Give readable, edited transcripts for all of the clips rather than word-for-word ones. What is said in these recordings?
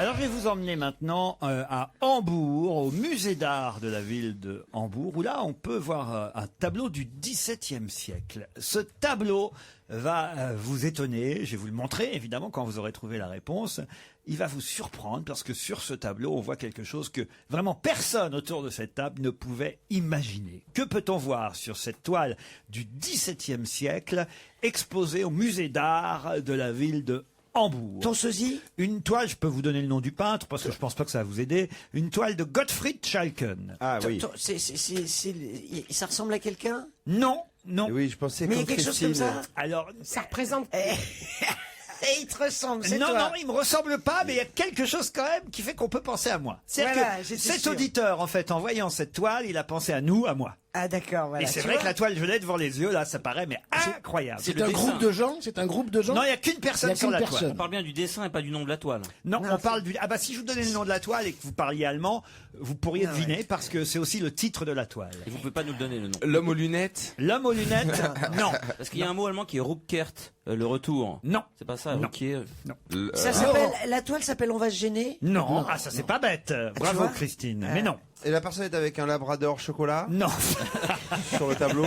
Alors je vais vous emmener maintenant à Hambourg, au musée d'art de la ville de Hambourg, où là on peut voir un tableau du XVIIe siècle. Ce tableau va vous étonner, je vais vous le montrer évidemment quand vous aurez trouvé la réponse. Il va vous surprendre parce que sur ce tableau on voit quelque chose que vraiment personne autour de cette table ne pouvait imaginer. Que peut-on voir sur cette toile du XVIIe siècle exposée au musée d'art de la ville de Hambourg? Ton sosie? Une toile, je peux vous donner le nom du peintre parce que je pense pas que ça va vous aider. Une toile de Gottfried Schalken. Ah oui. Ça ressemble à quelqu'un? Non, non. Oui, je pensais Mais il y a comme quelque chose comme Christine. ça? Alors, Ça représente. Et il te ressemble, c'est non, toi. non, il me ressemble pas, mais il y a quelque chose quand même qui fait qu'on peut penser à moi. C'est-à-dire Voilà, que j'étais cet sûr. auditeur, en fait, en voyant cette toile, il a pensé à nous, à moi. Ah d'accord, voilà. Et c'est Tu vrai vois que la toile, je l'ai devant les yeux, là, ça paraît mais incroyable. C'est un groupe de gens? C'est un groupe de gens? Non, il n'y a qu'une personne Il y a sur qu'une la personne. toile. On parle bien du dessin et pas du nom de la toile. Non, on parle du... Ah bah si je vous donnais le nom de la toile et que vous parliez allemand, vous pourriez deviner parce que c'est aussi le titre de la toile. Et vous pouvez pas nous le donner le nom. L'homme aux lunettes. L'homme aux lunettes, non. Parce qu'il y a un mot allemand qui est Rückkehrt, le retour. Non. C'est pas ça, Non. Rückkehr. Ça s'appelle, la toile s'appelle On va se gêner? Non, ah ça c'est pas bête. Bravo vois Christine. Mais non. Et la personne est avec un labrador chocolat Non. sur le tableau.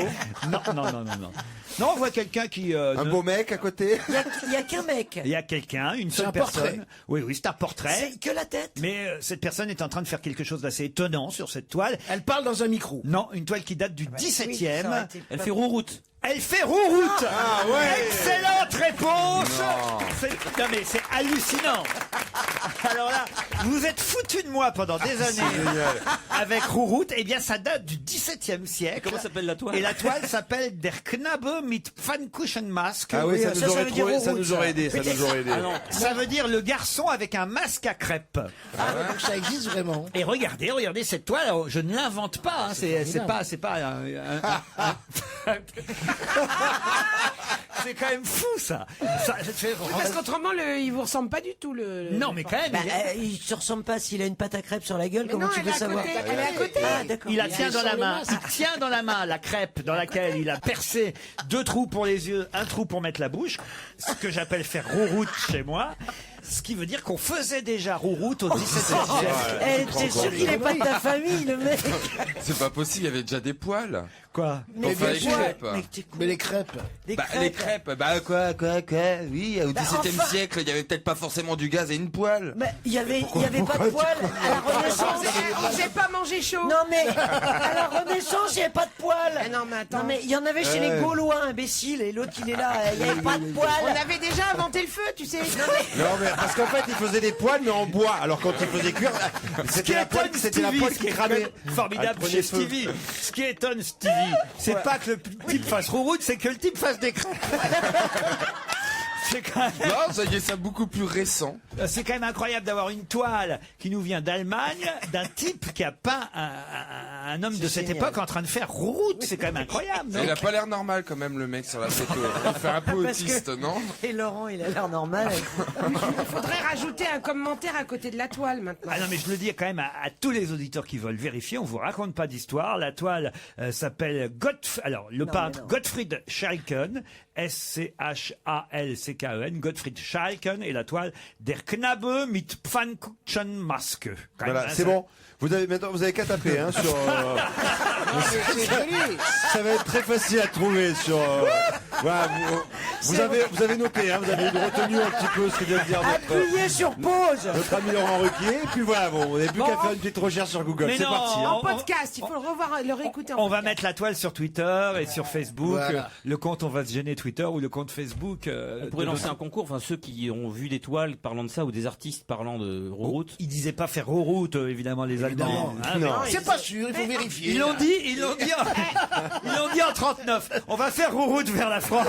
Non, non, non, non, non. Non, on voit quelqu'un qui... Un beau mec à côté. Il y a qu'un mec. Il y a quelqu'un, une C'est seule un portrait. personne. Oui, oui, c'est un portrait. C'est que la tête. Mais cette personne est en train de faire quelque chose d'assez étonnant sur cette toile. Elle parle dans un micro. Non, une toile qui date du Oui, ça aurait 17e. été Elle pas- fait rouroute. Elle fait rouroute. Ah ouais. Excellente réponse. Non mais c'est hallucinant. Alors là, vous vous êtes foutu de moi pendant des années avec rouroute. Eh bien, ça date du XVIIe siècle. Comment s'appelle la toile? Et la toile s'appelle Der Knabe mit Pfannkuchenmaske. Ah oui, ça ça nous aurait veut dire trouvé, ça route, nous aurait aidé, ça nous aurait aidé. Ah non. Ça veut dire le garçon avec un masque à crêpes. Donc ça existe vraiment. Et regardez, regardez cette toile. Alors, je ne l'invente pas. Hein, c'est pas c'est quand même fou ça. Parce qu'autrement, il vous ressemble pas du tout. Non, mais quand même. Bah, il se ressemble pas s'il a une pâte à crêpes sur la gueule. Mais Comment non, tu elle veux est à savoir? côté, elle est à côté. Ah d'accord. Il la tient dans la sur les main. masques. Il tient dans la main la crêpe dans laquelle il a percé 2 trous pour les yeux, 1 trou pour mettre la bouche. Ce que j'appelle faire rouroute chez moi. Ce qui veut dire qu'on faisait déjà rouroute au XVIIe siècle. T'es sûr qu'il est pas de ta famille, le mec? C'est pas possible, il y avait déjà des poils. Quoi? Mais Enfin, les bien sûr. crêpes. Mais t'es con. Mais les crêpes. Des Les crêpes, quoi, oui, au XVIIe enfin. siècle, il y avait peut-être pas forcément du gaz et une poêle. Mais il y avait pas de poils à la Renaissance. On sait pas manger chaud. Non mais à la Renaissance, il n'y avait pas de poils. Ah non, mais attends. Non mais il y en avait chez les Gaulois, imbécile, et l'autre il est là, il n'y avait pas de poils. On avait déjà inventé le feu, tu sais. Non mais parce qu'en fait il faisait des poils mais en bois. Alors quand il faisait cuire, c'était la poêle qui cramait. Formidable Elle chez prenait feu. Stevie. Ce qui étonne Stevie, c'est pas que le type fasse rouroute, c'est que le type fasse des crêpes. C'est quand même... Non, ça y est, c'est beaucoup plus récent. C'est quand même incroyable d'avoir une toile qui nous vient d'Allemagne, d'un type qui a peint un homme de cette génial. époque en train de faire route. C'est quand même incroyable, non? Il a pas l'air normal quand même le mec sur la photo. Il fait un peu autiste, non? Et Laurent, il a l'air normal. Il faudrait rajouter un commentaire à côté de la toile maintenant. Ah non, mais je le dis quand même à tous les auditeurs qui veulent vérifier, on vous raconte pas d'histoire. La toile s'appelle le peintre non. Gottfried Schalken, Schalken, Gottfried Schalken, et la toile Der Knabe mit Pfannkuchenmaske. Quand Voilà, même, c'est ça- bon. Vous avez maintenant, vous avez qu'à taper hein, sur. C'est joli. Ça va être très facile à trouver sur. Voilà, vous avez noté, hein, vous avez retenu un petit peu ce que vient de dire Appuyez sur pause. notre ami Laurent Ruquier. Et puis voilà, bon, vous n'avez plus qu'à faire une petite recherche sur Google. Mais C'est non, parti. Hein. En podcast, il faut le revoir, le réécouter en On va podcast. mettre la toile sur Twitter et sur Facebook. Voilà. Le compte On va se gêner Twitter ou le compte Facebook. On pourrait lancer un concours, enfin ceux qui ont vu des toiles parlant de ça ou des artistes parlant de rouroute. Ils disaient pas faire route, évidemment, les Allemands. hein, mais- C'est pas sûr, il faut vérifier. Ils l'ont dit, ils l'ont dit en 39. On va faire route vers la France.